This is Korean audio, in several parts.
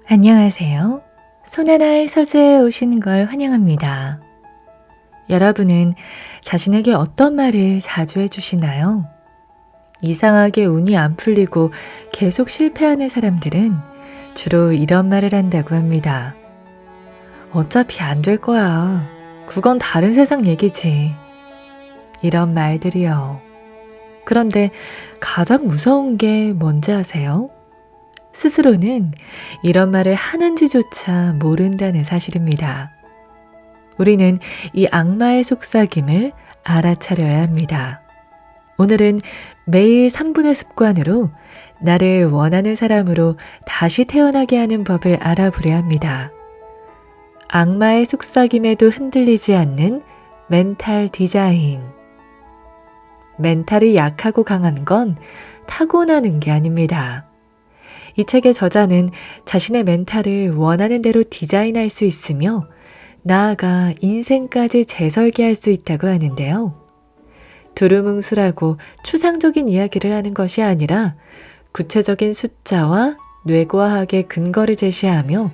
안녕하세요. 손하나의 서재에 오신 걸 환영합니다. 여러분은 자신에게 어떤 말을 자주 해주시나요? 이상하게 운이 안 풀리고 계속 실패하는 사람들은 주로 이런 말을 한다고 합니다. 어차피 안 될 거야. 그건 다른 세상 얘기지. 이런 말들이요. 그런데 가장 무서운 게 뭔지 아세요? 스스로는 이런 말을 하는지조차 모른다는 사실입니다. 우리는 이 악마의 속삭임을 알아차려야 합니다. 오늘은 매일 3분의 습관으로 나를 원하는 사람으로 다시 태어나게 하는 법을 알아보려 합니다. 악마의 속삭임에도 흔들리지 않는 멘탈 디자인. 멘탈이 약하고 강한 건 타고나는 게 아닙니다. 이 책의 저자는 자신의 멘탈을 원하는 대로 디자인할 수 있으며 나아가 인생까지 재설계할 수 있다고 하는데요. 두루뭉술하고 추상적인 이야기를 하는 것이 아니라 구체적인 숫자와 뇌과학의 근거를 제시하며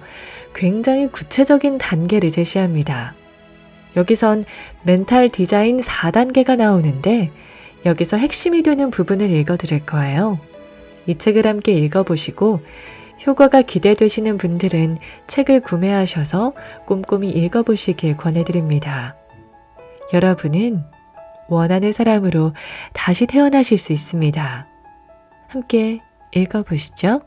굉장히 구체적인 단계를 제시합니다. 여기선 멘탈 디자인 4단계가 나오는데 여기서 핵심이 되는 부분을 읽어드릴 거예요. 이 책을 함께 읽어보시고 효과가 기대되시는 분들은 책을 구매하셔서 꼼꼼히 읽어보시길 권해드립니다. 여러분은 원하는 사람으로 다시 태어나실 수 있습니다. 함께 읽어보시죠.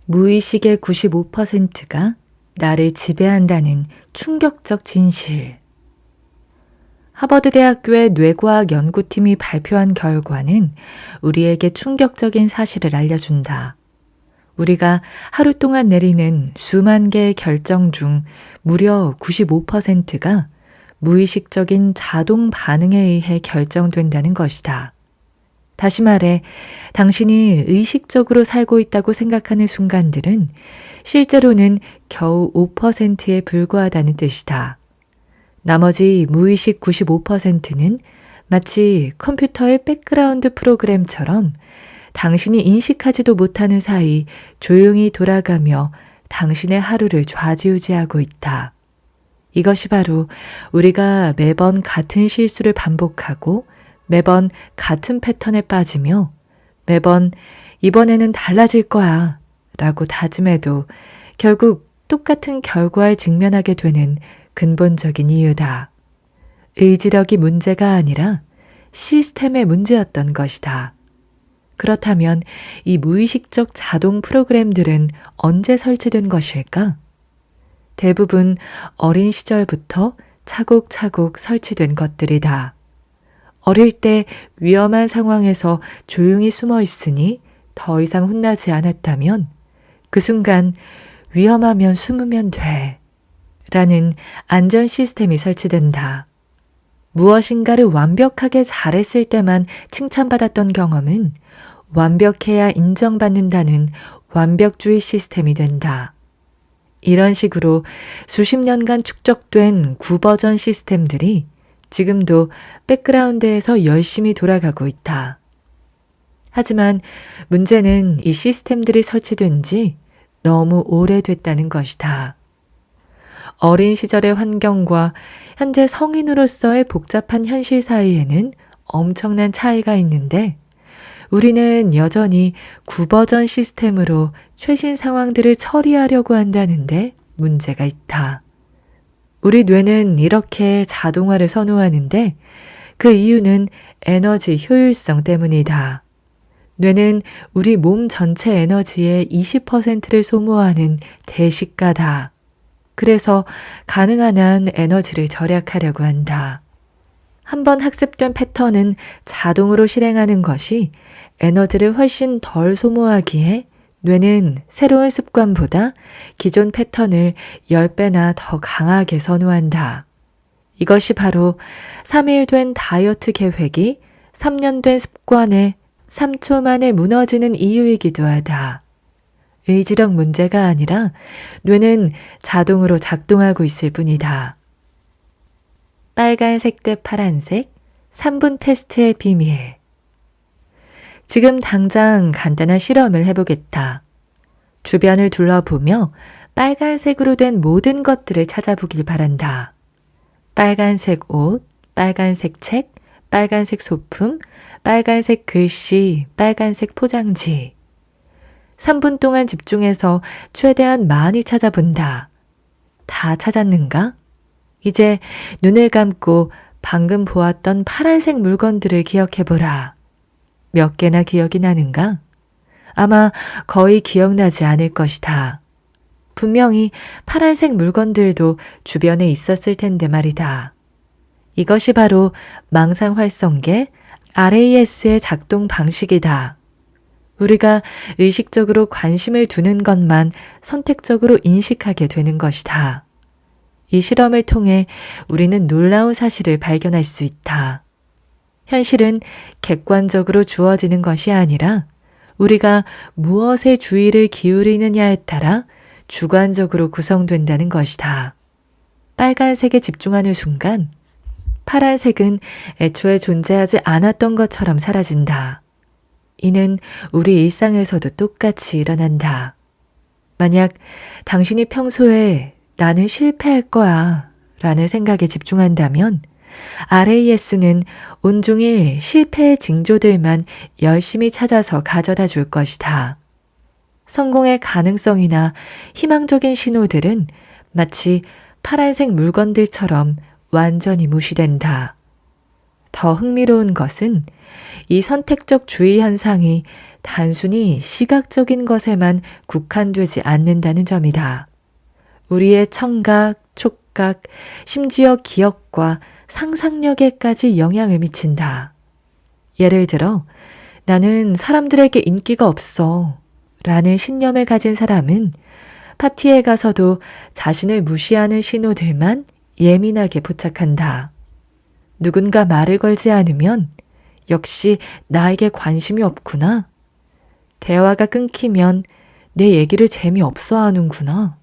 무의식의 95%가 나를 지배한다는 충격적 진실. 하버드 대학교의 뇌과학 연구팀이 발표한 결과는 우리에게 충격적인 사실을 알려준다. 우리가 하루 동안 내리는 수만 개의 결정 중 무려 95%가 무의식적인 자동 반응에 의해 결정된다는 것이다. 다시 말해, 당신이 의식적으로 살고 있다고 생각하는 순간들은 실제로는 겨우 5%에 불과하다는 뜻이다. 나머지 무의식 95%는 마치 컴퓨터의 백그라운드 프로그램처럼 당신이 인식하지도 못하는 사이 조용히 돌아가며 당신의 하루를 좌지우지하고 있다. 이것이 바로 우리가 매번 같은 실수를 반복하고 매번 같은 패턴에 빠지며 매번 이번에는 달라질 거야 라고 다짐해도 결국 똑같은 결과에 직면하게 되는 근본적인 이유다. 의지력이 문제가 아니라 시스템의 문제였던 것이다. 그렇다면 이 무의식적 자동 프로그램들은 언제 설치된 것일까? 대부분 어린 시절부터 차곡차곡 설치된 것들이다. 어릴 때 위험한 상황에서 조용히 숨어 있으니 더 이상 혼나지 않았다면 그 순간 위험하면 숨으면 돼 라는 안전 시스템이 설치된다. 무엇인가를 완벽하게 잘했을 때만 칭찬받았던 경험은 완벽해야 인정받는다는 완벽주의 시스템이 된다. 이런 식으로 수십 년간 축적된 구버전 시스템들이 지금도 백그라운드에서 열심히 돌아가고 있다. 하지만 문제는 이 시스템들이 설치된 지 너무 오래됐다는 것이다. 어린 시절의 환경과 현재 성인으로서의 복잡한 현실 사이에는 엄청난 차이가 있는데 우리는 여전히 구버전 시스템으로 최신 상황들을 처리하려고 한다는데 문제가 있다. 우리 뇌는 이렇게 자동화를 선호하는데 그 이유는 에너지 효율성 때문이다. 뇌는 우리 몸 전체 에너지의 20%를 소모하는 대식가다. 그래서 가능한 한 에너지를 절약하려고 한다. 한번 학습된 패턴은 자동으로 실행하는 것이 에너지를 훨씬 덜 소모하기에 뇌는 새로운 습관보다 기존 패턴을 10배나 더 강하게 선호한다. 이것이 바로 3일 된 다이어트 계획이 3년 된 습관에 3초 만에 무너지는 이유이기도 하다. 의지력 문제가 아니라 뇌는 자동으로 작동하고 있을 뿐이다. 빨간색 대 파란색, 3분 테스트의 비밀. 지금 당장 간단한 실험을 해보겠다. 주변을 둘러보며 빨간색으로 된 모든 것들을 찾아보길 바란다. 빨간색 옷, 빨간색 책, 빨간색 소품, 빨간색 글씨, 빨간색 포장지. 3분 동안 집중해서 최대한 많이 찾아본다. 다 찾았는가? 이제 눈을 감고 방금 보았던 파란색 물건들을 기억해보라. 몇 개나 기억이 나는가? 아마 거의 기억나지 않을 것이다. 분명히 파란색 물건들도 주변에 있었을 텐데 말이다. 이것이 바로 망상활성계 RAS의 작동 방식이다. 우리가 의식적으로 관심을 두는 것만 선택적으로 인식하게 되는 것이다. 이 실험을 통해 우리는 놀라운 사실을 발견할 수 있다. 현실은 객관적으로 주어지는 것이 아니라 우리가 무엇에 주의를 기울이느냐에 따라 주관적으로 구성된다는 것이다. 빨간색에 집중하는 순간 파란색은 애초에 존재하지 않았던 것처럼 사라진다. 이는 우리 일상에서도 똑같이 일어난다. 만약 당신이 평소에 나는 실패할 거야 라는 생각에 집중한다면 RAS는 온종일 실패의 징조들만 열심히 찾아서 가져다 줄 것이다. 성공의 가능성이나 희망적인 신호들은 마치 파란색 물건들처럼 완전히 무시된다. 더 흥미로운 것은 이 선택적 주의 현상이 단순히 시각적인 것에만 국한되지 않는다는 점이다. 우리의 청각, 촉각, 심지어 기억과 상상력에까지 영향을 미친다. 예를 들어, 나는 사람들에게 인기가 없어 라는 신념을 가진 사람은 파티에 가서도 자신을 무시하는 신호들만 예민하게 포착한다. 누군가 말을 걸지 않으면 역시 나에게 관심이 없구나. 대화가 끊기면 내 얘기를 재미없어 하는구나.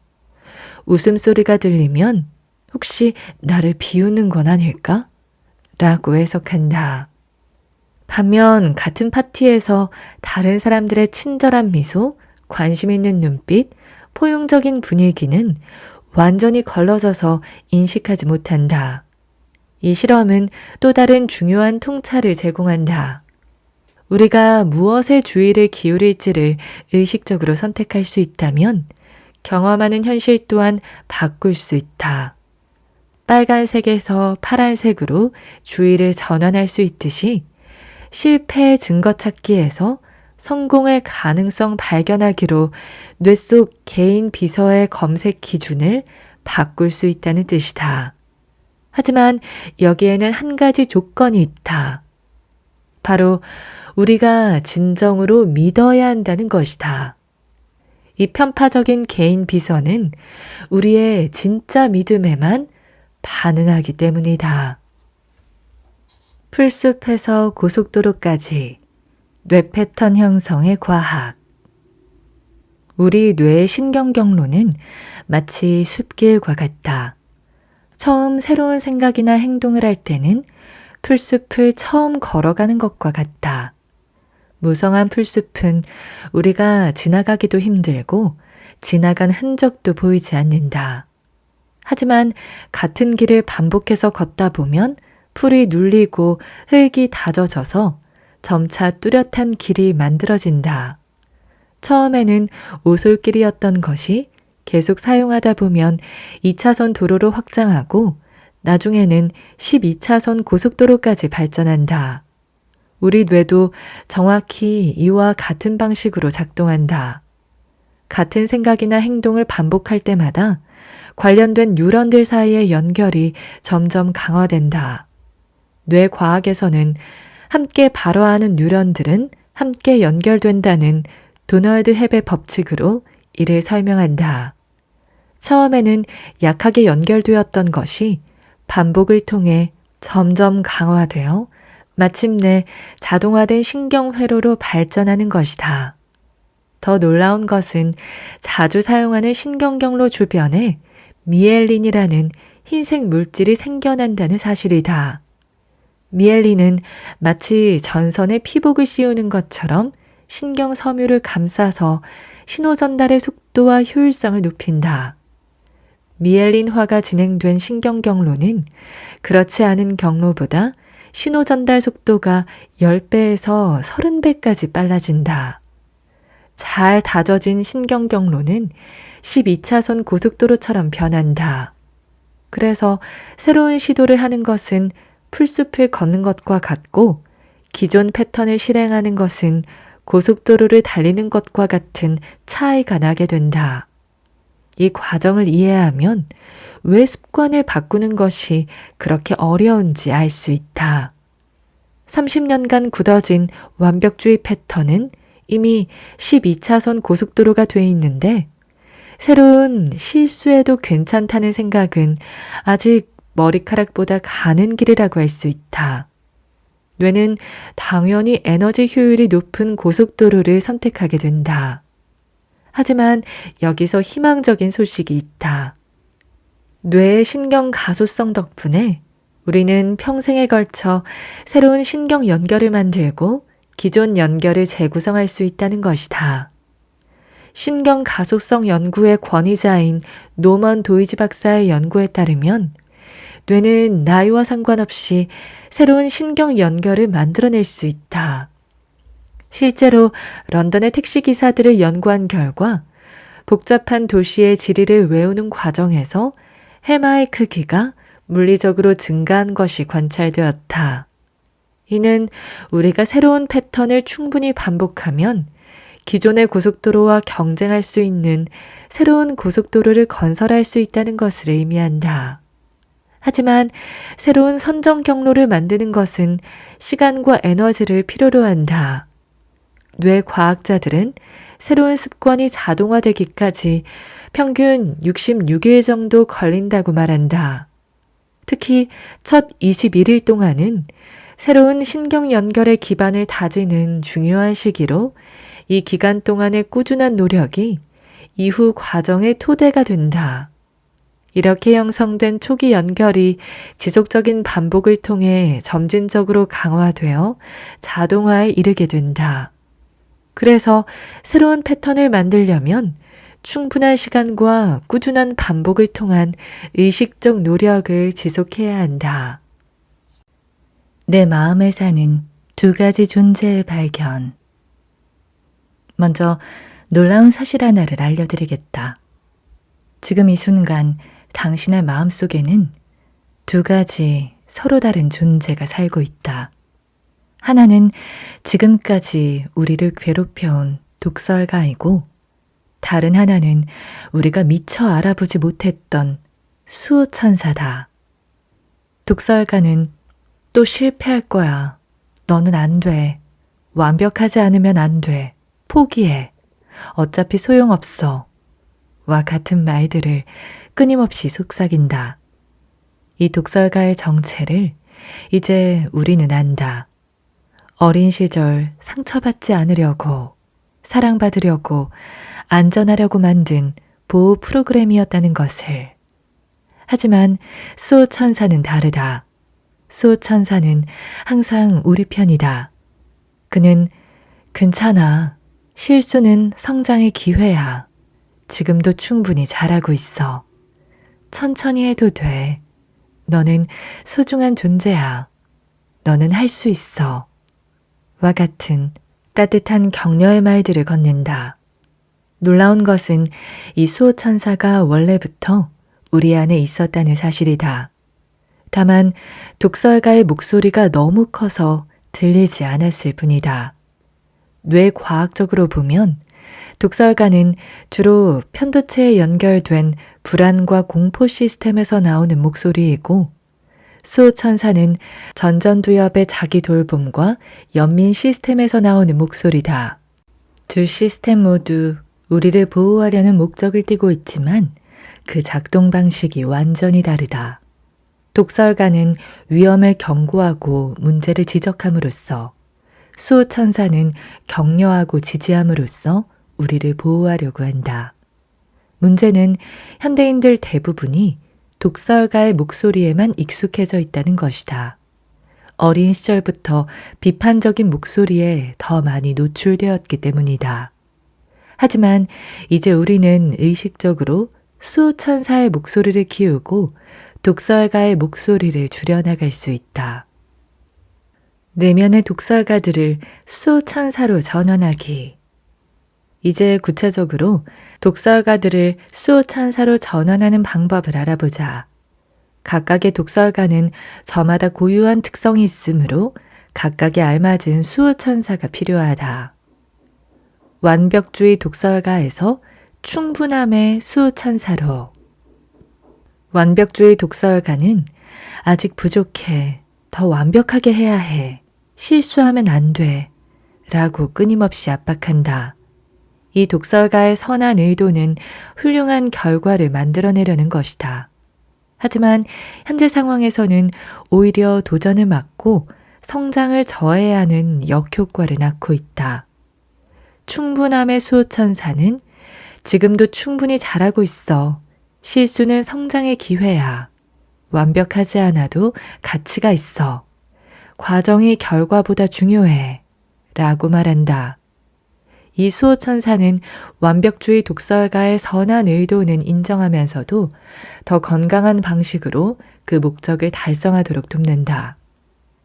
웃음소리가 들리면 혹시 나를 비우는 건 아닐까? 라고 해석한다. 반면 같은 파티에서 다른 사람들의 친절한 미소, 관심 있는 눈빛, 포용적인 분위기는 완전히 걸러져서 인식하지 못한다. 이 실험은 또 다른 중요한 통찰을 제공한다. 우리가 무엇에 주의를 기울일지를 의식적으로 선택할 수 있다면 경험하는 현실 또한 바꿀 수 있다. 빨간색에서 파란색으로 주의를 전환할 수 있듯이 실패의 증거 찾기에서 성공의 가능성 발견하기로 뇌 속 개인 비서의 검색 기준을 바꿀 수 있다는 뜻이다. 하지만 여기에는 한 가지 조건이 있다. 바로 우리가 진정으로 믿어야 한다는 것이다. 이 편파적인 개인 비서는 우리의 진짜 믿음에만 반응하기 때문이다. 풀숲에서 고속도로까지 뇌 패턴 형성의 과학. 우리 뇌의 신경 경로는 마치 숲길과 같다. 처음 새로운 생각이나 행동을 할 때는 풀숲을 처음 걸어가는 것과 같다. 무성한 풀숲은 우리가 지나가기도 힘들고 지나간 흔적도 보이지 않는다. 하지만 같은 길을 반복해서 걷다 보면 풀이 눌리고 흙이 다져져서 점차 뚜렷한 길이 만들어진다. 처음에는 오솔길이었던 것이 계속 사용하다 보면 2차선 도로로 확장하고 나중에는 12차선 고속도로까지 발전한다. 우리 뇌도 정확히 이와 같은 방식으로 작동한다. 같은 생각이나 행동을 반복할 때마다 관련된 뉴런들 사이의 연결이 점점 강화된다. 뇌과학에서는 함께 발화하는 뉴런들은 함께 연결된다는 도널드 헵의 법칙으로 이를 설명한다. 처음에는 약하게 연결되었던 것이 반복을 통해 점점 강화되어 마침내 자동화된 신경회로로 발전하는 것이다. 더 놀라운 것은 자주 사용하는 신경경로 주변에 미엘린이라는 흰색 물질이 생겨난다는 사실이다. 미엘린은 마치 전선에 피복을 씌우는 것처럼 신경 섬유를 감싸서 신호 전달의 속도와 효율성을 높인다. 미엘린화가 진행된 신경 경로는 그렇지 않은 경로보다 신호 전달 속도가 10배에서 30배까지 빨라진다. 잘 다져진 신경 경로는 12차선 고속도로처럼 변한다. 그래서 새로운 시도를 하는 것은 풀숲을 걷는 것과 같고 기존 패턴을 실행하는 것은 고속도로를 달리는 것과 같은 차이가 나게 된다. 이 과정을 이해하면 왜 습관을 바꾸는 것이 그렇게 어려운지 알 수 있다. 30년간 굳어진 완벽주의 패턴은 이미 12차선 고속도로가 돼 있는데 새로운 실수해도 괜찮다는 생각은 아직 머리카락보다 가는 길이라고 할 수 있다. 뇌는 당연히 에너지 효율이 높은 고속도로를 선택하게 된다. 하지만 여기서 희망적인 소식이 있다. 뇌의 신경 가소성 덕분에 우리는 평생에 걸쳐 새로운 신경 연결을 만들고 기존 연결을 재구성할 수 있다는 것이다. 신경 가소성 연구의 권위자인 노먼 도이지 박사의 연구에 따르면 뇌는 나이와 상관없이 새로운 신경 연결을 만들어낼 수 있다. 실제로 런던의 택시기사들을 연구한 결과 복잡한 도시의 지리를 외우는 과정에서 해마의 크기가 물리적으로 증가한 것이 관찰되었다. 이는 우리가 새로운 패턴을 충분히 반복하면 기존의 고속도로와 경쟁할 수 있는 새로운 고속도로를 건설할 수 있다는 것을 의미한다. 하지만 새로운 선정 경로를 만드는 것은 시간과 에너지를 필요로 한다. 뇌 과학자들은 새로운 습관이 자동화되기까지 평균 66일 정도 걸린다고 말한다. 특히 첫 21일 동안은 새로운 신경 연결의 기반을 다지는 중요한 시기로 이 기간 동안의 꾸준한 노력이 이후 과정의 토대가 된다. 이렇게 형성된 초기 연결이 지속적인 반복을 통해 점진적으로 강화되어 자동화에 이르게 된다. 그래서 새로운 패턴을 만들려면 충분한 시간과 꾸준한 반복을 통한 의식적 노력을 지속해야 한다. 내 마음에 사는 2가지 존재의 발견. 먼저 놀라운 사실 하나를 알려드리겠다. 지금 이 순간 당신의 마음속에는 2가지 서로 다른 존재가 살고 있다. 하나는 지금까지 우리를 괴롭혀온 독설가이고 다른 하나는 우리가 미처 알아보지 못했던 수호천사다. 독설가는 또 실패할 거야. 너는 안 돼. 완벽하지 않으면 안 돼. 포기해. 어차피 소용없어. 와 같은 말들을 끊임없이 속삭인다. 이 독설가의 정체를 이제 우리는 안다. 어린 시절 상처받지 않으려고, 사랑받으려고, 안전하려고 만든 보호 프로그램이었다는 것을. 하지만 수호천사는 다르다. 수호천사는 항상 우리 편이다. 그는 괜찮아. 실수는 성장의 기회야. 지금도 충분히 잘하고 있어. 천천히 해도 돼. 너는 소중한 존재야. 너는 할 수 있어. 와 같은 따뜻한 격려의 말들을 건넨다. 놀라운 것은 이 수호천사가 원래부터 우리 안에 있었다는 사실이다. 다만 독설가의 목소리가 너무 커서 들리지 않았을 뿐이다. 뇌과학적으로 보면 독설가는 주로 편도체에 연결된 불안과 공포 시스템에서 나오는 목소리이고 수호천사는 전전두엽의 자기 돌봄과 연민 시스템에서 나오는 목소리다. 두 시스템 모두 우리를 보호하려는 목적을 띠고 있지만 그 작동 방식이 완전히 다르다. 독설가는 위험을 경고하고 문제를 지적함으로써 수호천사는 격려하고 지지함으로써 우리를 보호하려고 한다. 문제는 현대인들 대부분이 독설가의 목소리에만 익숙해져 있다는 것이다. 어린 시절부터 비판적인 목소리에 더 많이 노출되었기 때문이다. 하지만 이제 우리는 의식적으로 수호천사의 목소리를 키우고 독설가의 목소리를 줄여나갈 수 있다. 내면의 독설가들을 수호천사로 전환하기. 이제 구체적으로 독설가들을 수호천사로 전환하는 방법을 알아보자. 각각의 독설가는 저마다 고유한 특성이 있으므로 각각에 알맞은 수호천사가 필요하다. 완벽주의 독설가에서 충분함의 수호천사로. 완벽주의 독설가는 아직 부족해, 더 완벽하게 해야 해, 실수하면 안 돼, 라고 끊임없이 압박한다. 이 독설가의 선한 의도는 훌륭한 결과를 만들어내려는 것이다. 하지만 현재 상황에서는 오히려 도전을 막고 성장을 저해야 하는 역효과를 낳고 있다. 충분함의 수호천사는 지금도 충분히 잘하고 있어. 실수는 성장의 기회야. 완벽하지 않아도 가치가 있어. 과정이 결과보다 중요해. 라고 말한다. 이 수호천사는 완벽주의 독설가의 선한 의도는 인정하면서도 더 건강한 방식으로 그 목적을 달성하도록 돕는다.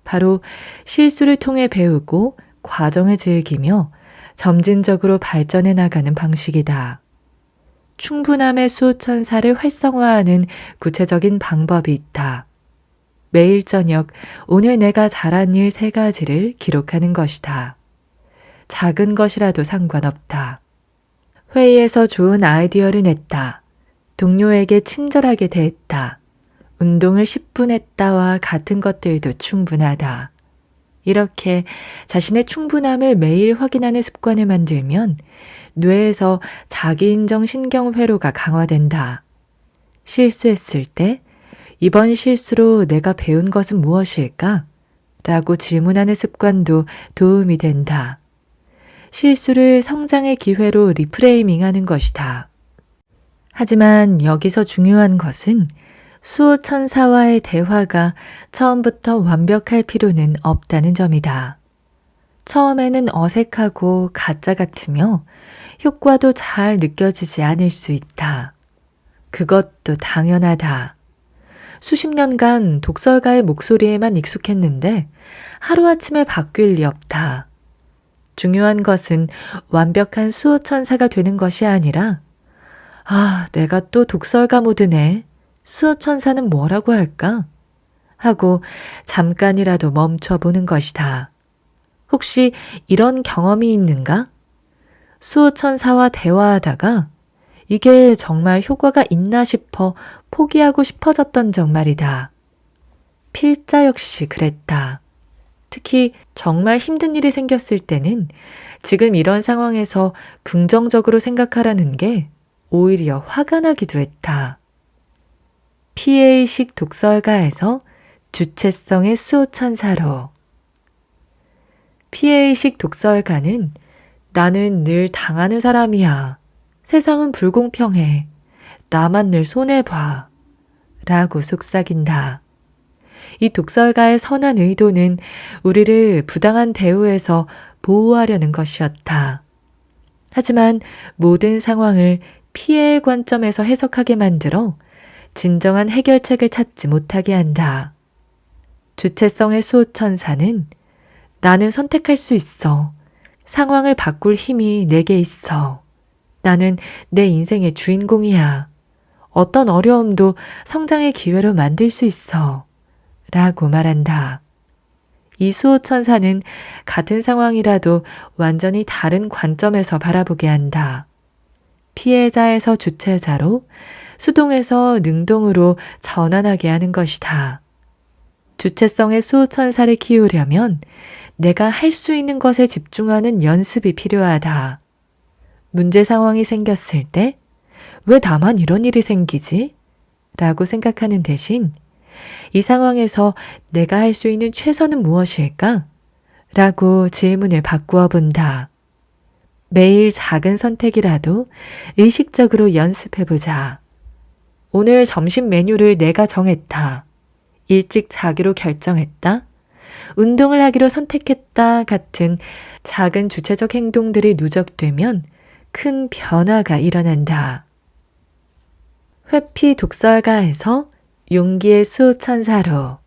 바로 실수를 통해 배우고 과정을 즐기며 점진적으로 발전해 나가는 방식이다. 충분함의 수호천사를 활성화하는 구체적인 방법이 있다. 매일 저녁 오늘 내가 잘한 일 3가지를 기록하는 것이다. 작은 것이라도 상관없다. 회의에서 좋은 아이디어를 냈다. 동료에게 친절하게 대했다. 운동을 10분 했다와 같은 것들도 충분하다. 이렇게 자신의 충분함을 매일 확인하는 습관을 만들면 뇌에서 자기인정 신경회로가 강화된다. 실수했을 때 이번 실수로 내가 배운 것은 무엇일까? 라고 질문하는 습관도 도움이 된다. 실수를 성장의 기회로 리프레이밍하는 것이다. 하지만 여기서 중요한 것은 수호천사와의 대화가 처음부터 완벽할 필요는 없다는 점이다. 처음에는 어색하고 가짜 같으며 효과도 잘 느껴지지 않을 수 있다. 그것도 당연하다. 수십 년간 독설가의 목소리에만 익숙했는데 하루아침에 바뀔 리 없다. 중요한 것은 완벽한 수호천사가 되는 것이 아니라 내가 또 독설가 모드네. 수호천사는 뭐라고 할까? 하고 잠깐이라도 멈춰보는 것이다. 혹시 이런 경험이 있는가? 수호천사와 대화하다가 이게 정말 효과가 있나 싶어 포기하고 싶어졌던 적 말이다. 필자 역시 그랬다. 특히 정말 힘든 일이 생겼을 때는 지금 이런 상황에서 긍정적으로 생각하라는 게 오히려 화가 나기도 했다. 피해의식 독설가에서 주체성의 수호천사로. 피해의식 독설가는 나는 늘 당하는 사람이야. 세상은 불공평해. 나만 늘 손해봐. 라고 속삭인다. 이 독설가의 선한 의도는 우리를 부당한 대우에서 보호하려는 것이었다. 하지만 모든 상황을 피해의 관점에서 해석하게 만들어 진정한 해결책을 찾지 못하게 한다. 주체성의 수호천사는 나는 선택할 수 있어. 상황을 바꿀 힘이 내게 있어. 나는 내 인생의 주인공이야. 어떤 어려움도 성장의 기회로 만들 수 있어. 라고 말한다. 이 수호천사는 같은 상황이라도 완전히 다른 관점에서 바라보게 한다. 피해자에서 주체자로, 수동에서 능동으로 전환하게 하는 것이다. 주체성의 수호천사를 키우려면 내가 할 수 있는 것에 집중하는 연습이 필요하다. 문제 상황이 생겼을 때 왜 나만 이런 일이 생기지? 라고 생각하는 대신 이 상황에서 내가 할 수 있는 최선은 무엇일까? 라고 질문을 바꾸어 본다. 매일 작은 선택이라도 의식적으로 연습해보자. 오늘 점심 메뉴를 내가 정했다. 일찍 자기로 결정했다. 운동을 하기로 선택했다 같은 작은 주체적 행동들이 누적되면 큰 변화가 일어난다. 회피 독설가에서 용기의 수호천사로.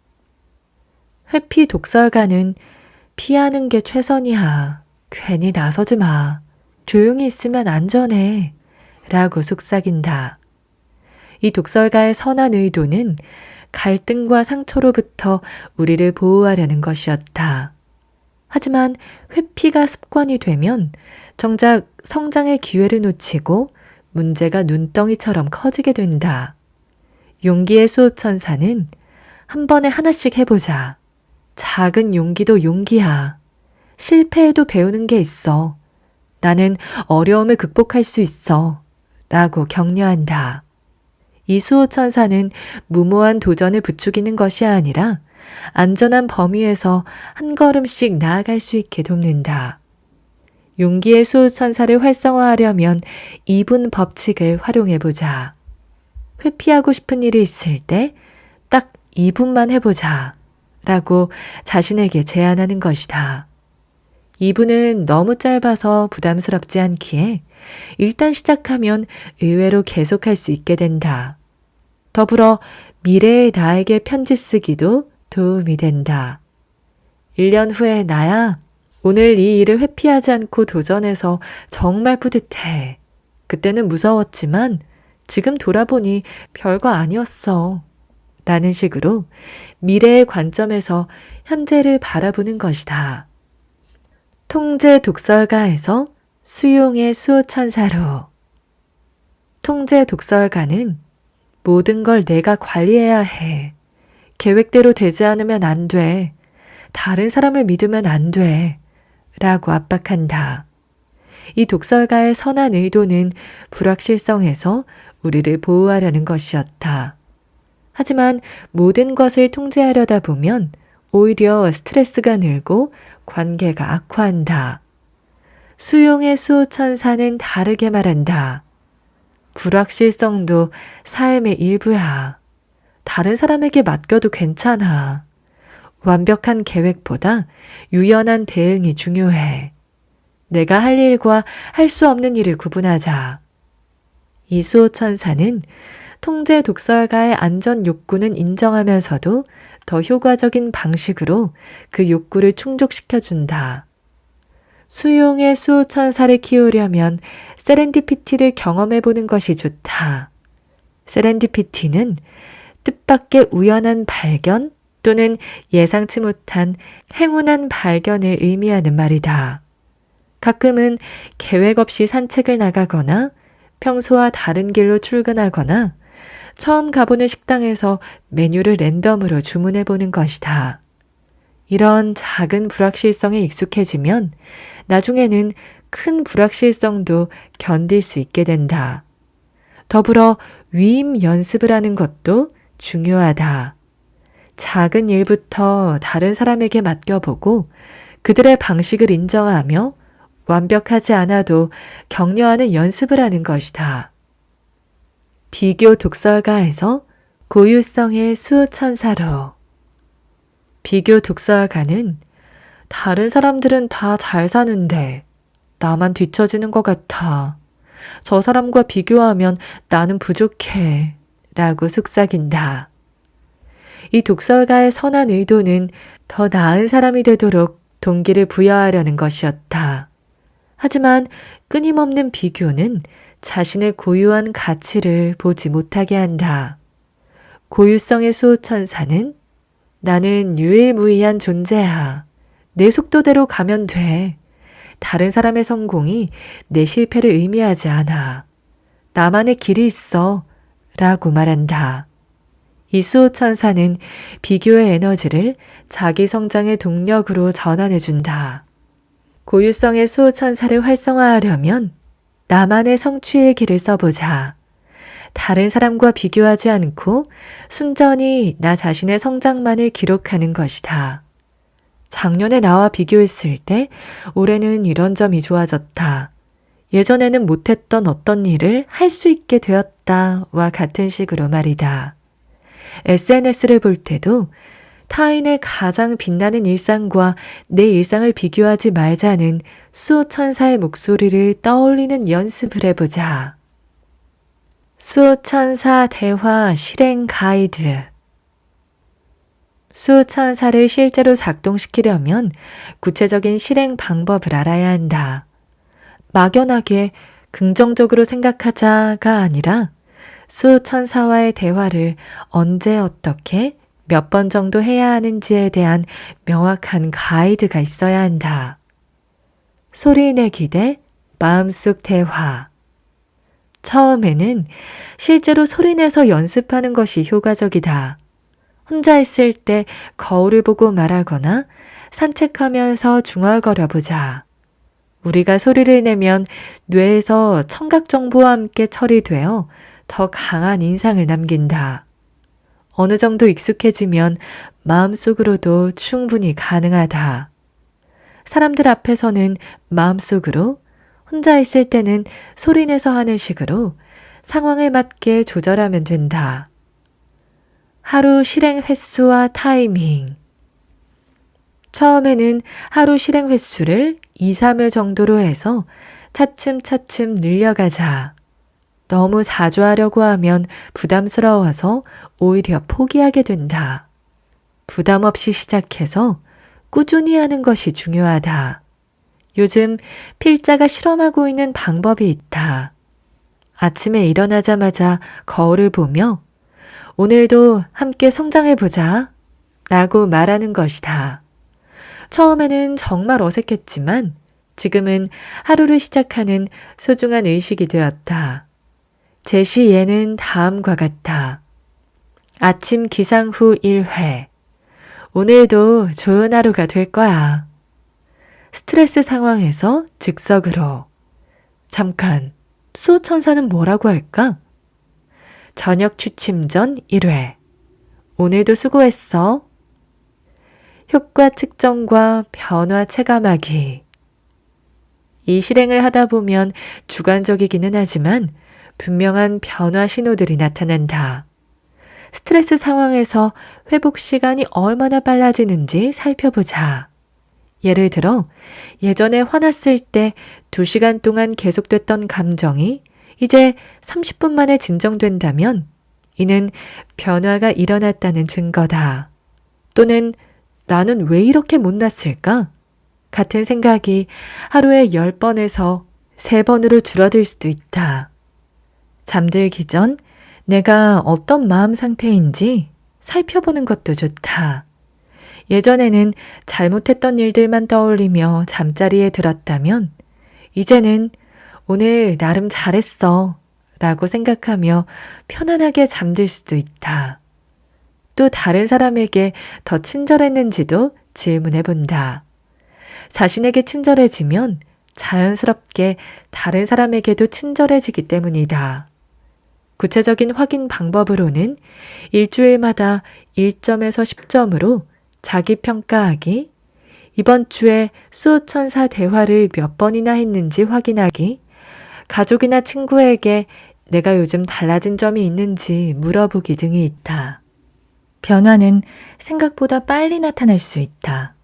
회피 독설가는 피하는 게 최선이야. 괜히 나서지 마. 조용히 있으면 안전해. 라고 속삭인다. 이 독설가의 선한 의도는 갈등과 상처로부터 우리를 보호하려는 것이었다. 하지만 회피가 습관이 되면 정작 성장의 기회를 놓치고 문제가 눈덩이처럼 커지게 된다. 용기의 수호천사는 한 번에 하나씩 해보자. 작은 용기도 용기야. 실패해도 배우는 게 있어. 나는 어려움을 극복할 수 있어. 라고 격려한다. 이 수호천사는 무모한 도전을 부추기는 것이 아니라 안전한 범위에서 한 걸음씩 나아갈 수 있게 돕는다. 용기의 수호천사를 활성화하려면 2분 법칙을 활용해보자. 회피하고 싶은 일이 있을 때 딱 2분만 해보자. 라고 자신에게 제안하는 것이다. 2분은 너무 짧아서 부담스럽지 않기에 일단 시작하면 의외로 계속할 수 있게 된다. 더불어 미래의 나에게 편지 쓰기도 도움이 된다. 1년 후에 나야 오늘 이 일을 회피하지 않고 도전해서 정말 뿌듯해. 그때는 무서웠지만 지금 돌아보니 별거 아니었어. 라는 식으로 미래의 관점에서 현재를 바라보는 것이다. 통제 독설가에서 수용의 수호천사로. 통제 독설가는 모든 걸 내가 관리해야 해. 계획대로 되지 않으면 안 돼. 다른 사람을 믿으면 안 돼. 라고 압박한다. 이 독설가의 선한 의도는 불확실성에서 우리를 보호하려는 것이었다. 하지만 모든 것을 통제하려다 보면 오히려 스트레스가 늘고 관계가 악화한다. 수용의 수호천사는 다르게 말한다. 불확실성도 삶의 일부야. 다른 사람에게 맡겨도 괜찮아. 완벽한 계획보다 유연한 대응이 중요해. 내가 할 일과 할 수 없는 일을 구분하자. 이 수호천사는 통제 독설가의 안전 욕구는 인정하면서도 더 효과적인 방식으로 그 욕구를 충족시켜준다. 수용의 수호천사를 키우려면 세렌디피티를 경험해보는 것이 좋다. 세렌디피티는 뜻밖의 우연한 발견 또는 예상치 못한 행운한 발견을 의미하는 말이다. 가끔은 계획 없이 산책을 나가거나 평소와 다른 길로 출근하거나 처음 가보는 식당에서 메뉴를 랜덤으로 주문해보는 것이다. 이런 작은 불확실성에 익숙해지면 나중에는 큰 불확실성도 견딜 수 있게 된다. 더불어 위임 연습을 하는 것도 중요하다. 작은 일부터 다른 사람에게 맡겨보고 그들의 방식을 인정하며 완벽하지 않아도 격려하는 연습을 하는 것이다. 비교 독설가에서 고유성의 수호천사로. 비교 독설가는 다른 사람들은 다 잘 사는데 나만 뒤처지는 것 같아. 저 사람과 비교하면 나는 부족해. 라고 속삭인다. 이 독설가의 선한 의도는 더 나은 사람이 되도록 동기를 부여하려는 것이었다. 하지만 끊임없는 비교는 자신의 고유한 가치를 보지 못하게 한다. 고유성의 수호천사는 나는 유일무이한 존재야. 내 속도대로 가면 돼. 다른 사람의 성공이 내 실패를 의미하지 않아. 나만의 길이 있어. 라고 말한다. 이 수호천사는 비교의 에너지를 자기 성장의 동력으로 전환해준다. 고유성의 수호천사를 활성화하려면 나만의 성취의 길을 써보자. 다른 사람과 비교하지 않고 순전히 나 자신의 성장만을 기록하는 것이다. 작년에 나와 비교했을 때 올해는 이런 점이 좋아졌다. 예전에는 못했던 어떤 일을 할 수 있게 되었다와 같은 식으로 말이다. SNS를 볼 때도 타인의 가장 빛나는 일상과 내 일상을 비교하지 말자는 수호천사의 목소리를 떠올리는 연습을 해보자. 수호천사 대화 실행 가이드. 수호천사를 실제로 작동시키려면 구체적인 실행 방법을 알아야 한다. 막연하게 긍정적으로 생각하자가 아니라 수호천사와의 대화를 언제 어떻게 몇 번 정도 해야 하는지에 대한 명확한 가이드가 있어야 한다. 소리내기 대 마음속 대화. 처음에는 실제로 소리내서 연습하는 것이 효과적이다. 혼자 있을 때 거울을 보고 말하거나 산책하면서 중얼거려 보자. 우리가 소리를 내면 뇌에서 청각 정보와 함께 처리되어 더 강한 인상을 남긴다. 어느 정도 익숙해지면 마음속으로도 충분히 가능하다. 사람들 앞에서는 마음속으로, 혼자 있을 때는 소리내서 하는 식으로 상황에 맞게 조절하면 된다. 하루 실행 횟수와 타이밍. 처음에는 하루 실행 횟수를 2, 3회 정도로 해서 차츰차츰 늘려가자. 너무 자주 하려고 하면 부담스러워서 오히려 포기하게 된다. 부담 없이 시작해서 꾸준히 하는 것이 중요하다. 요즘 필자가 실험하고 있는 방법이 있다. 아침에 일어나자마자 거울을 보며 오늘도 함께 성장해보자 라고 말하는 것이다. 처음에는 정말 어색했지만 지금은 하루를 시작하는 소중한 의식이 되었다. 제시 예는 다음과 같다. 아침 기상 후 1회. 오늘도 좋은 하루가 될 거야. 스트레스 상황에서 즉석으로. 잠깐, 수호천사는 뭐라고 할까? 저녁 취침 전 1회. 오늘도 수고했어. 효과 측정과 변화 체감하기. 이 실행을 하다 보면 주관적이기는 하지만 분명한 변화 신호들이 나타난다. 스트레스 상황에서 회복 시간이 얼마나 빨라지는지 살펴보자. 예를 들어 예전에 화났을 때 2시간 동안 계속됐던 감정이 이제 30분 만에 진정된다면 이는 변화가 일어났다는 증거다. 또는 나는 왜 이렇게 못났을까? 같은 생각이 하루에 10번에서 3번으로 줄어들 수도 있다. 잠들기 전 내가 어떤 마음 상태인지 살펴보는 것도 좋다. 예전에는 잘못했던 일들만 떠올리며 잠자리에 들었다면 이제는 오늘 나름 잘했어 라고 생각하며 편안하게 잠들 수도 있다. 또 다른 사람에게 더 친절했는지도 질문해 본다. 자신에게 친절해지면 자연스럽게 다른 사람에게도 친절해지기 때문이다. 구체적인 확인 방법으로는 일주일마다 1점에서 10점으로 자기 평가하기, 이번 주에 수호천사 대화를 몇 번이나 했는지 확인하기, 가족이나 친구에게 내가 요즘 달라진 점이 있는지 물어보기 등이 있다. 변화는 생각보다 빨리 나타날 수 있다.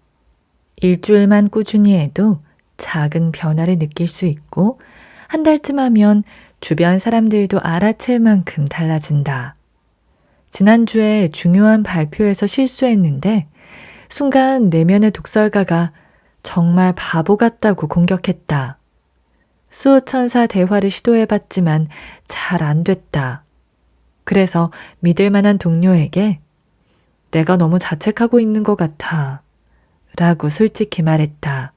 일주일만 꾸준히 해도 작은 변화를 느낄 수 있고 한 달쯤 하면 주변 사람들도 알아챌 만큼 달라진다. 지난주에 중요한 발표에서 실수했는데 순간 내면의 독설가가 정말 바보 같다고 공격했다. 수호천사 대화를 시도해봤지만 잘 안 됐다. 그래서 믿을 만한 동료에게 내가 너무 자책하고 있는 것 같아 라고 솔직히 말했다.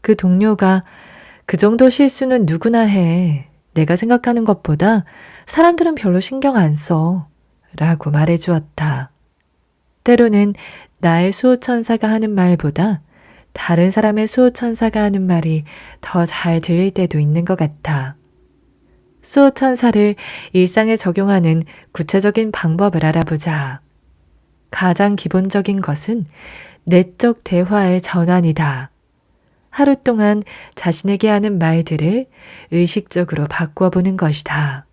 그 동료가 그 정도 실수는 누구나 해. 내가 생각하는 것보다 사람들은 별로 신경 안 써 라고 말해주었다. 때로는 나의 수호천사가 하는 말보다 다른 사람의 수호천사가 하는 말이 더 잘 들릴 때도 있는 것 같아. 수호천사를 일상에 적용하는 구체적인 방법을 알아보자. 가장 기본적인 것은 내적 대화의 전환이다. 하루 동안 자신에게 하는 말들을 의식적으로 바꿔보는 것이다.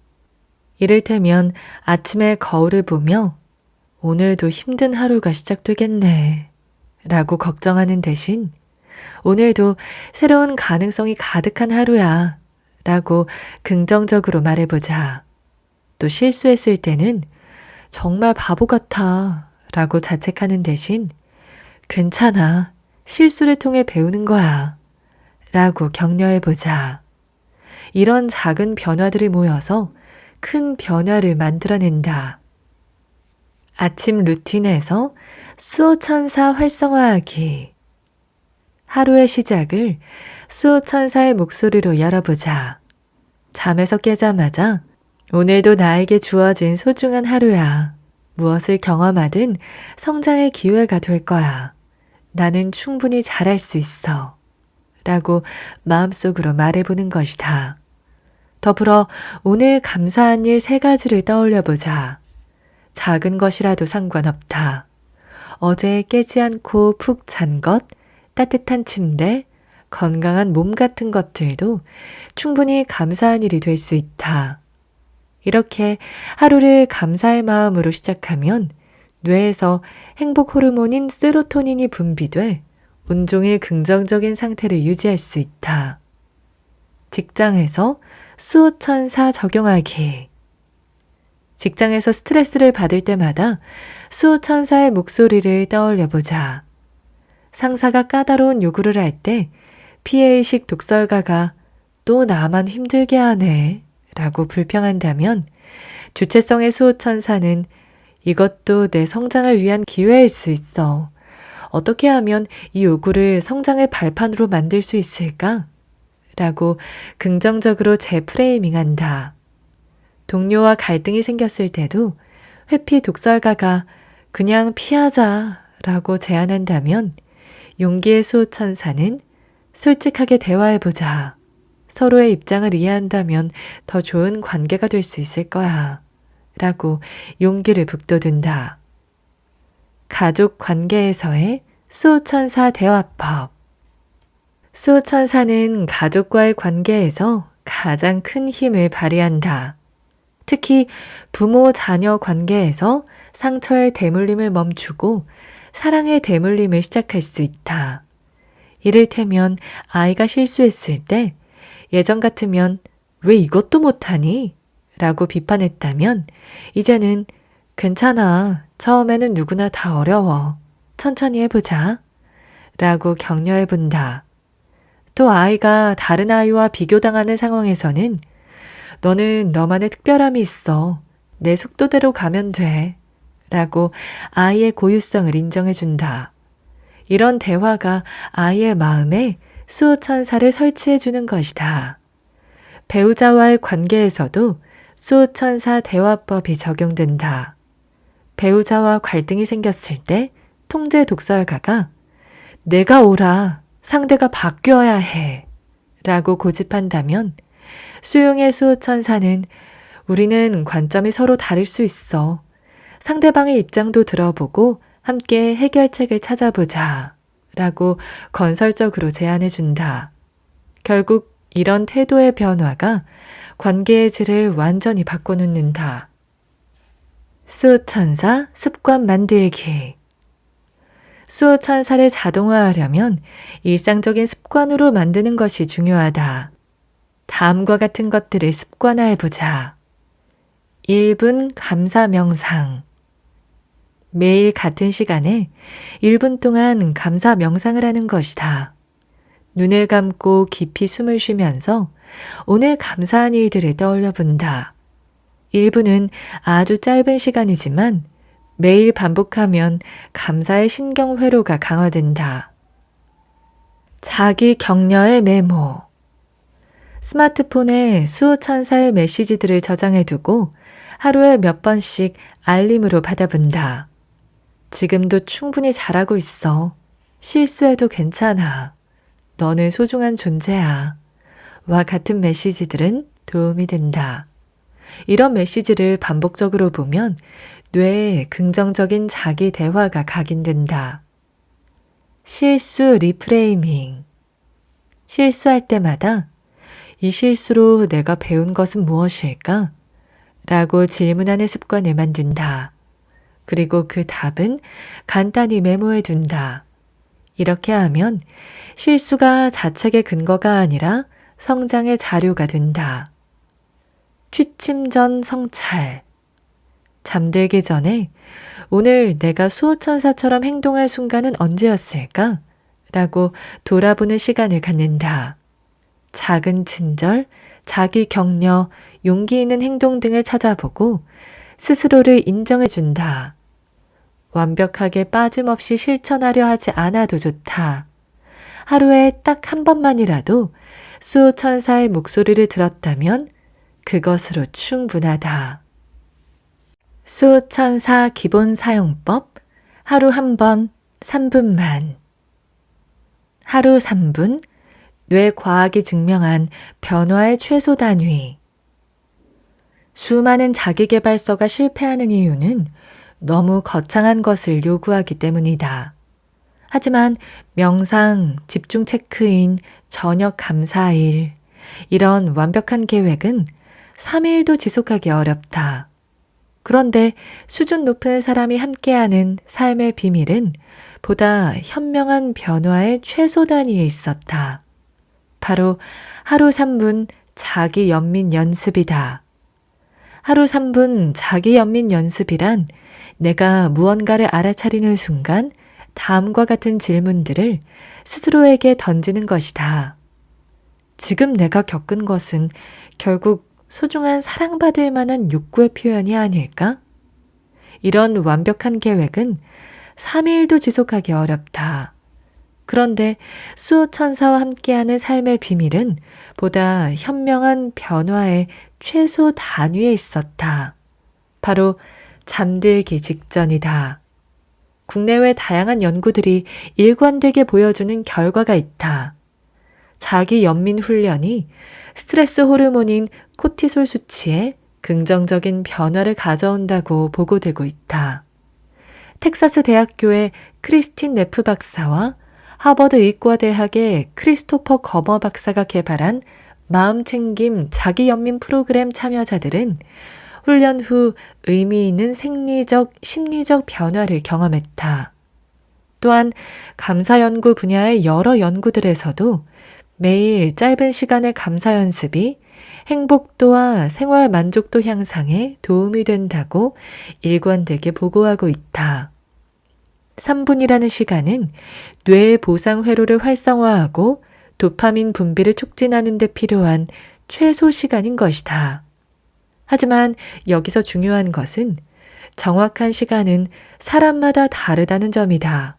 이를테면 아침에 거울을 보며 오늘도 힘든 하루가 시작되겠네. 라고 걱정하는 대신 오늘도 새로운 가능성이 가득한 하루야. 라고 긍정적으로 말해보자. 또 실수했을 때는 정말 바보 같아. 라고 자책하는 대신 괜찮아. 실수를 통해 배우는 거야. 라고 격려해보자. 이런 작은 변화들이 모여서 큰 변화를 만들어낸다. 아침 루틴에서 수호천사 활성화하기. 하루의 시작을 수호천사의 목소리로 열어보자. 잠에서 깨자마자 오늘도 나에게 주어진 소중한 하루야. 무엇을 경험하든 성장의 기회가 될 거야. 나는 충분히 잘할 수 있어. 라고 마음속으로 말해보는 것이다. 더불어 오늘 감사한 일 3가지를 떠올려보자. 작은 것이라도 상관없다. 어제 깨지 않고 푹 잔 것, 따뜻한 침대, 건강한 몸 같은 것들도 충분히 감사한 일이 될 수 있다. 이렇게 하루를 감사의 마음으로 시작하면 뇌에서 행복 호르몬인 세로토닌이 분비돼 온종일 긍정적인 상태를 유지할 수 있다. 직장에서 수호천사 적용하기. 직장에서 스트레스를 받을 때마다 수호천사의 목소리를 떠올려보자. 상사가 까다로운 요구를 할 때 피해의식 독설가가 또 나만 힘들게 하네 라고 불평한다면 주체성의 수호천사는 이것도 내 성장을 위한 기회일 수 있어. 어떻게 하면 이 요구를 성장의 발판으로 만들 수 있을까? 라고 긍정적으로 재프레이밍한다. 동료와 갈등이 생겼을 때도 회피 독설가가 그냥 피하자 라고 제안한다면 용기의 수호천사는 솔직하게 대화해보자. 서로의 입장을 이해한다면 더 좋은 관계가 될 수 있을 거야. 라고 용기를 북돋운다. 가족 관계에서의 수호천사 대화법. 수호천사는 가족과의 관계에서 가장 큰 힘을 발휘한다. 특히 부모 자녀 관계에서 상처의 대물림을 멈추고 사랑의 대물림을 시작할 수 있다. 이를테면 아이가 실수했을 때 예전 같으면 왜 이것도 못하니? 라고 비판했다면 이제는 괜찮아. 처음에는 누구나 다 어려워. 천천히 해보자. 라고 격려해본다. 또 아이가 다른 아이와 비교당하는 상황에서는 너는 너만의 특별함이 있어. 내 속도대로 가면 돼. 라고 아이의 고유성을 인정해준다. 이런 대화가 아이의 마음에 수호천사를 설치해주는 것이다. 배우자와의 관계에서도 수호천사 대화법이 적용된다. 배우자와 갈등이 생겼을 때 통제 독설가가 내가 옳아. 상대가 바뀌어야 해. 라고 고집한다면 수용의 수호천사는 우리는 관점이 서로 다를 수 있어. 상대방의 입장도 들어보고 함께 해결책을 찾아보자. 라고 건설적으로 제안해준다. 결국 이런 태도의 변화가 관계의 질을 완전히 바꿔놓는다. 수호천사 습관 만들기. 수호천사를 자동화하려면 일상적인 습관으로 만드는 것이 중요하다. 다음과 같은 것들을 습관화해보자. 1분 감사 명상. 매일 같은 시간에 1분 동안 감사 명상을 하는 것이다. 눈을 감고 깊이 숨을 쉬면서 오늘 감사한 일들을 떠올려 본다. 1분은 아주 짧은 시간이지만 매일 반복하면 감사의 신경회로가 강화된다. 자기 격려의 메모. 스마트폰에 수호천사의 메시지들을 저장해두고 하루에 몇 번씩 알림으로 받아본다. 지금도 충분히 잘하고 있어. 실수해도 괜찮아. 너는 소중한 존재야. 와 같은 메시지들은 도움이 된다. 이런 메시지를 반복적으로 보면 뇌에 긍정적인 자기 대화가 각인된다. 실수 리프레이밍. 실수할 때마다 이 실수로 내가 배운 것은 무엇일까? 라고 질문하는 습관을 만든다. 그리고 그 답은 간단히 메모해 둔다. 이렇게 하면 실수가 자책의 근거가 아니라 성장의 자료가 된다. 취침 전 성찰. 잠들기 전에 오늘 내가 수호천사처럼 행동할 순간은 언제였을까? 라고 돌아보는 시간을 갖는다. 작은 친절, 자기 격려, 용기 있는 행동 등을 찾아보고 스스로를 인정해준다. 완벽하게 빠짐없이 실천하려 하지 않아도 좋다. 하루에 딱 한 번만이라도 수호천사의 목소리를 들었다면 그것으로 충분하다. 수호천사 기본 사용법 하루 한 번 3분만. 하루 3분 뇌과학이 증명한 변화의 최소 단위. 수많은 자기계발서가 실패하는 이유는 너무 거창한 것을 요구하기 때문이다. 하지만 명상, 집중 체크인, 저녁 감사일, 이런 완벽한 계획은 3일도 지속하기 어렵다. 그런데 수준 높은 사람이 함께하는 삶의 비밀은 보다 현명한 변화의 최소 단위에 있었다. 바로 하루 3분 자기 연민 연습이다. 하루 3분 자기 연민 연습이란 내가 무언가를 알아차리는 순간 다음과 같은 질문들을 스스로에게 던지는 것이다. 지금 내가 겪은 것은 결국 소중한 사랑받을 만한 욕구의 표현이 아닐까? 이런 완벽한 계획은 3일도 지속하기 어렵다. 그런데 수호천사와 함께하는 삶의 비밀은 보다 현명한 변화의 최소 단위에 있었다. 바로 잠들기 직전이다. 국내외 다양한 연구들이 일관되게 보여주는 결과가 있다. 자기 연민 훈련이 스트레스 호르몬인 코티솔 수치에 긍정적인 변화를 가져온다고 보고되고 있다. 텍사스 대학교의 크리스틴 네프 박사와 하버드 의과대학의 크리스토퍼 거머 박사가 개발한 마음챙김 자기연민 프로그램 참여자들은 훈련 후 의미 있는 생리적, 심리적 변화를 경험했다. 또한 감사 연구 분야의 여러 연구들에서도 매일 짧은 시간의 감사 연습이 행복도와 생활 만족도 향상에 도움이 된다고 일관되게 보고하고 있다. 3분이라는 시간은 뇌의 보상 회로를 활성화하고 도파민 분비를 촉진하는 데 필요한 최소 시간인 것이다. 하지만 여기서 중요한 것은 정확한 시간은 사람마다 다르다는 점이다.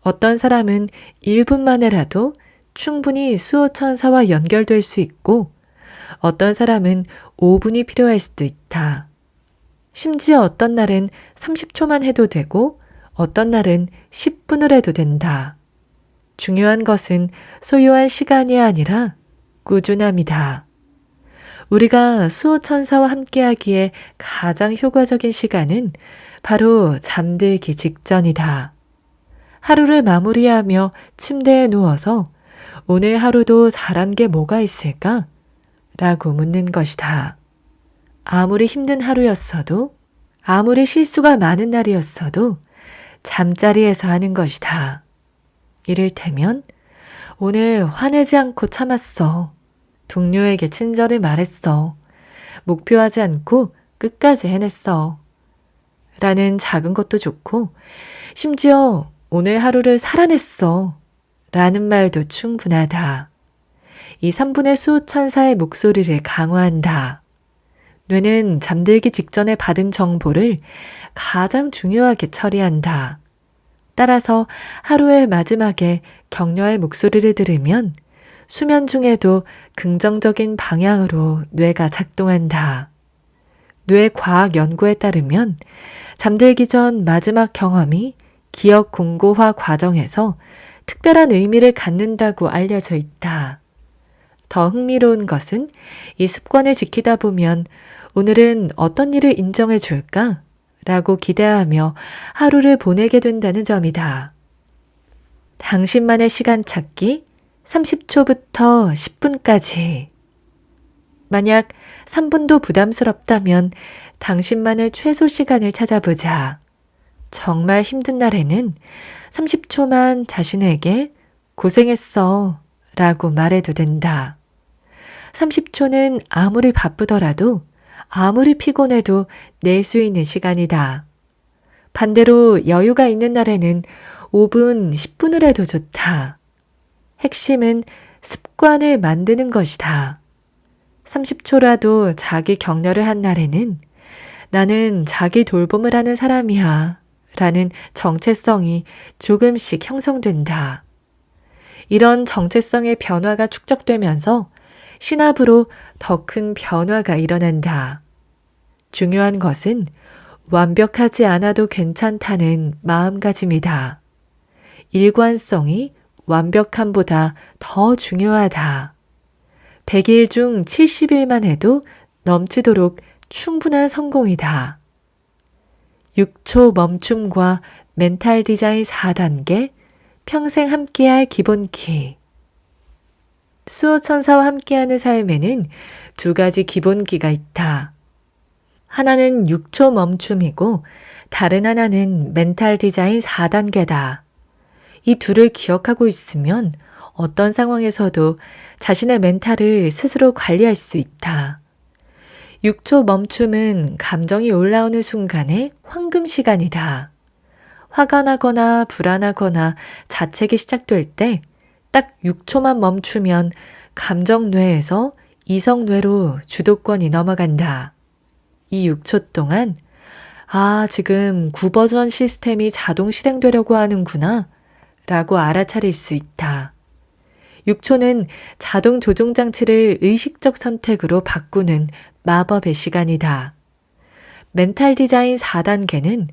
어떤 사람은 1분 만에라도 충분히 수호천사와 연결될 수 있고 어떤 사람은 5분이 필요할 수도 있다. 심지어 어떤 날은 30초만 해도 되고 어떤 날은 10분을 해도 된다. 중요한 것은 소요한 시간이 아니라 꾸준함이다. 우리가 수호천사와 함께하기에 가장 효과적인 시간은 바로 잠들기 직전이다. 하루를 마무리하며 침대에 누워서 오늘 하루도 잘한 게 뭐가 있을까? 라고 묻는 것이다. 아무리 힘든 하루였어도, 아무리 실수가 많은 날이었어도 잠자리에서 하는 것이다. 이를테면 오늘 화내지 않고 참았어. 동료에게 친절히 말했어. 목표하지 않고 끝까지 해냈어. 라는 작은 것도 좋고 심지어 오늘 하루를 살아냈어. 라는 말도 충분하다. 이 3분의 수호천사의 목소리를 강화한다. 뇌는 잠들기 직전에 받은 정보를 가장 중요하게 처리한다. 따라서 하루의 마지막에 격려의 목소리를 들으면 수면 중에도 긍정적인 방향으로 뇌가 작동한다. 뇌과학 연구에 따르면 잠들기 전 마지막 경험이 기억 공고화 과정에서 특별한 의미를 갖는다고 알려져 있다. 더 흥미로운 것은 이 습관을 지키다 보면 오늘은 어떤 일을 인정해 줄까? 라고 기대하며 하루를 보내게 된다는 점이다. 당신만의 시간 찾기 30초부터 10분까지. 만약 3분도 부담스럽다면 당신만의 최소 시간을 찾아보자. 정말 힘든 날에는 30초만 자신에게 고생했어 라고 말해도 된다. 30초는 아무리 바쁘더라도 아무리 피곤해도 낼 수 있는 시간이다. 반대로 여유가 있는 날에는 5분, 10분을 해도 좋다. 핵심은 습관을 만드는 것이다. 30초라도 자기 격려를 한 날에는 나는 자기 돌봄을 하는 사람이야 라는 정체성이 조금씩 형성된다. 이런 정체성의 변화가 축적되면서 신압으로 더 큰 변화가 일어난다. 중요한 것은 완벽하지 않아도 괜찮다는 마음가짐이다. 일관성이 완벽함보다 더 중요하다. 100일 중 70일만 해도 넘치도록 충분한 성공이다. 6초 멈춤과 멘탈 디자인 4단계, 평생 함께할 기본키. 수호천사와 함께하는 삶에는 두 가지 기본기가 있다. 하나는 6초 멈춤이고 다른 하나는 멘탈 디자인 4단계다. 이 둘을 기억하고 있으면 어떤 상황에서도 자신의 멘탈을 스스로 관리할 수 있다. 6초 멈춤은 감정이 올라오는 순간의 황금 시간이다. 화가 나거나 불안하거나 자책이 시작될 때 딱 6초만 멈추면 감정뇌에서 이성뇌로 주도권이 넘어간다. 이 6초 동안 지금 9버전 시스템이 자동 실행되려고 하는구나 라고 알아차릴 수 있다. 6초는 자동 조종 장치를 의식적 선택으로 바꾸는 마법의 시간이다. 멘탈 디자인 4단계는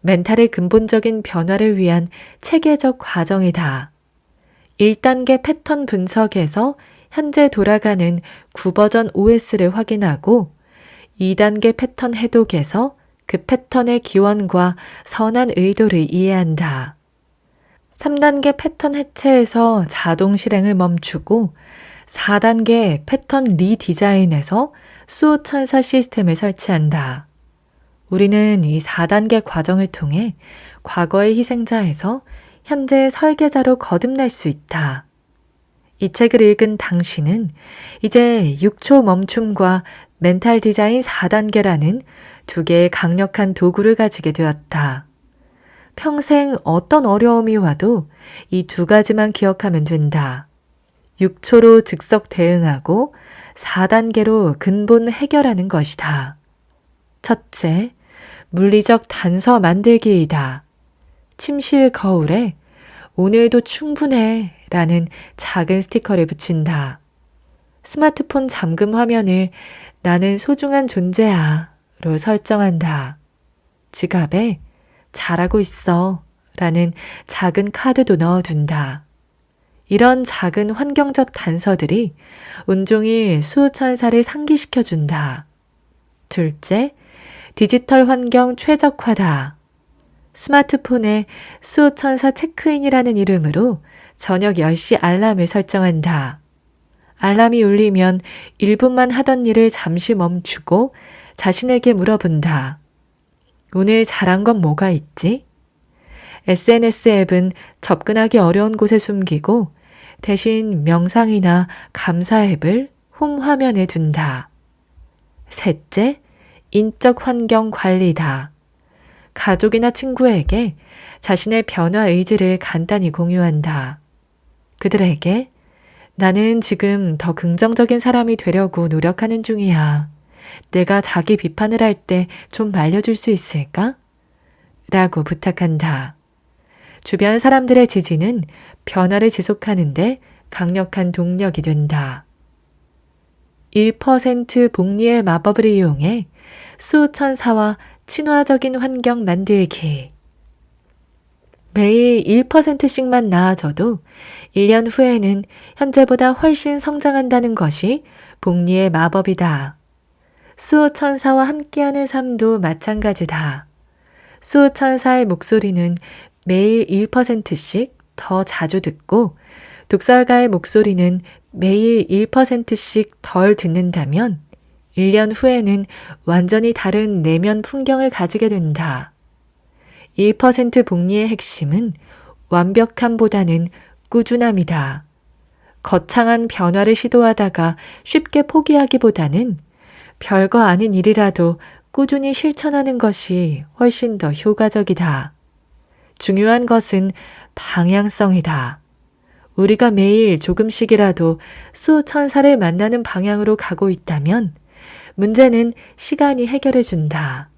멘탈의 근본적인 변화를 위한 체계적 과정이다. 1단계 패턴 분석에서 현재 돌아가는 9버전 OS를 확인하고 2단계 패턴 해독에서 그 패턴의 기원과 선한 의도를 이해한다. 3단계 패턴 해체에서 자동 실행을 멈추고 4단계 패턴 리디자인에서 수호천사 시스템을 설치한다. 우리는 이 4단계 과정을 통해 과거의 희생자에서 현재의 설계자로 거듭날 수 있다. 이 책을 읽은 당신은 이제 6초 멈춤과 멘탈 디자인 4단계라는 두 개의 강력한 도구를 가지게 되었다. 평생 어떤 어려움이 와도 이 두 가지만 기억하면 된다. 6초로 즉석 대응하고 4단계로 근본 해결하는 것이다. 첫째, 물리적 단서 만들기이다. 침실 거울에 오늘도 충분해 라는 작은 스티커를 붙인다. 스마트폰 잠금 화면을 나는 소중한 존재야 로 설정한다. 지갑에 잘하고 있어 라는 작은 카드도 넣어둔다. 이런 작은 환경적 단서들이 온종일 수호천사를 상기시켜준다. 둘째, 디지털 환경 최적화다. 스마트폰에 수호천사 체크인이라는 이름으로 저녁 10시 알람을 설정한다. 알람이 울리면 1분만 하던 일을 잠시 멈추고 자신에게 물어본다. 오늘 잘한 건 뭐가 있지? SNS 앱은 접근하기 어려운 곳에 숨기고 대신 명상이나 감사 앱을 홈 화면에 둔다. 셋째, 인적 환경 관리다. 가족이나 친구에게 자신의 변화 의지를 간단히 공유한다. 그들에게 나는 지금 더 긍정적인 사람이 되려고 노력하는 중이야. 내가 자기 비판을 할 때 좀 말려줄 수 있을까? 라고 부탁한다. 주변 사람들의 지지는 변화를 지속하는데 강력한 동력이 된다. 1% 복리의 마법을 이용해 수호천사와 친화적인 환경 만들기. 매일 1%씩만 나아져도 1년 후에는 현재보다 훨씬 성장한다는 것이 복리의 마법이다. 수호천사와 함께하는 삶도 마찬가지다. 수호천사의 목소리는 매일 1%씩 더 자주 듣고 독설가의 목소리는 매일 1%씩 덜 듣는다면 1년 후에는 완전히 다른 내면 풍경을 가지게 된다. 1% 복리의 핵심은 완벽함보다는 꾸준함이다. 거창한 변화를 시도하다가 쉽게 포기하기보다는 별거 아닌 일이라도 꾸준히 실천하는 것이 훨씬 더 효과적이다. 중요한 것은 방향성이다. 우리가 매일 조금씩이라도 수천사를 만나는 방향으로 가고 있다면 문제는 시간이 해결해 준다.